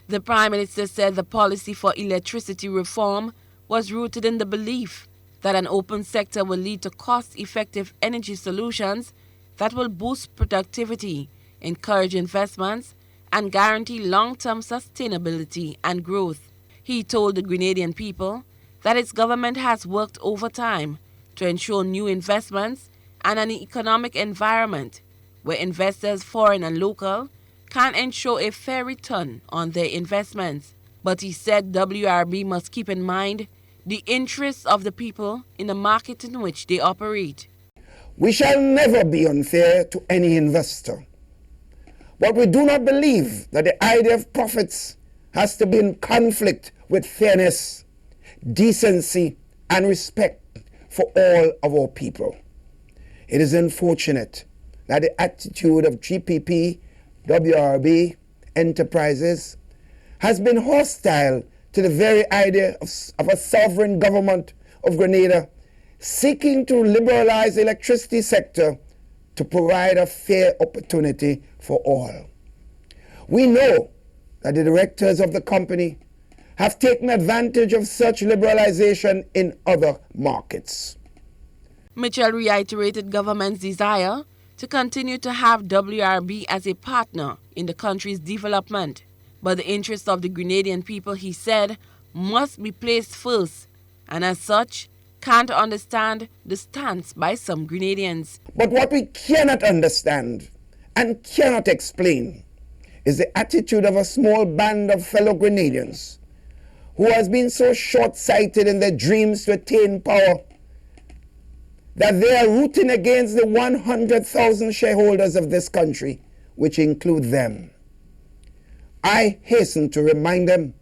The Prime Minister said the policy for electricity reform was rooted in the belief that an open sector will lead to cost-effective energy solutions that will boost productivity, encourage investments, and guarantee long-term sustainability and growth. He told the Grenadian people that its government has worked overtime to ensure new investments and an economic environment where investors, foreign and local, can ensure a fair return on their investments. But he said WRB must keep in mind the interests of the people in the market in which they operate. We shall never be unfair to any investor. But we do not believe that the idea of profits has to be in conflict with fairness, decency, and respect for all of our people. It is unfortunate that the attitude of GPP, WRB, enterprises has been hostile to the very idea of a sovereign government of Grenada seeking to liberalize the electricity sector to provide a fair opportunity for all. We know that the directors of the company have taken advantage of such liberalization in other markets. Mitchell reiterated government's desire to continue to have WRB as a partner in the country's development. But the interests of the Grenadian people, he said, must be placed first, and as such, can't understand the stance by some Grenadians. But what we cannot understand and cannot explain is the attitude of a small band of fellow Grenadians who has been so short-sighted in their dreams to attain power that they are rooting against the 100,000 shareholders of this country, which include them. I hasten to remind them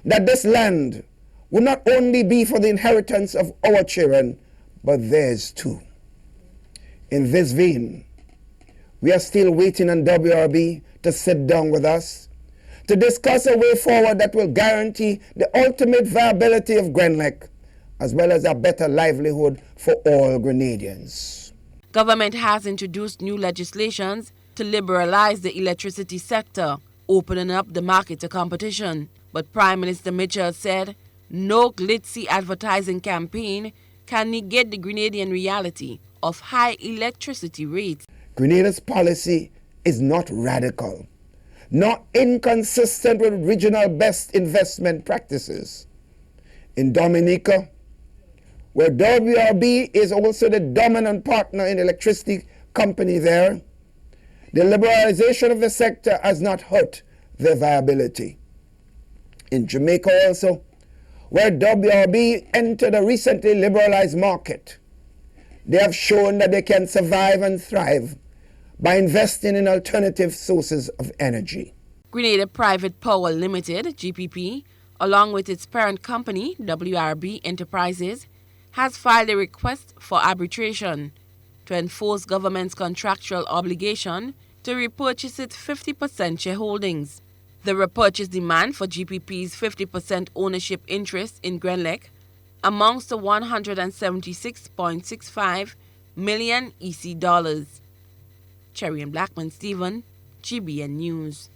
that this land will not only be for the inheritance of our children, but theirs too. In this vein, we are still waiting on WRB to sit down with us to discuss a way forward that will guarantee the ultimate viability of GRENLEC, as well as a better livelihood for all Grenadians. Government has introduced new legislations to liberalize the electricity sector, opening up the market to competition. But Prime Minister Mitchell said no glitzy advertising campaign can negate the Grenadian reality of high electricity rates. Grenada's policy is not radical, nor inconsistent with regional best investment practices. In Dominica, where WRB is also the dominant partner in the electricity company there, the liberalization of the sector has not hurt their viability. In Jamaica also, where WRB entered a recently liberalized market, they have shown that they can survive and thrive by investing in alternative sources of energy. Grenada Private Power Limited, GPP, along with its parent company, WRB Enterprises, has filed a request for arbitration to enforce government's contractual obligation to repurchase its 50% shareholdings. The repurchase demand for GPP's 50% ownership interest in GRENLEC amounts to $176.65 million EC dollars. Cherry and Blackman Stephen, GBN News.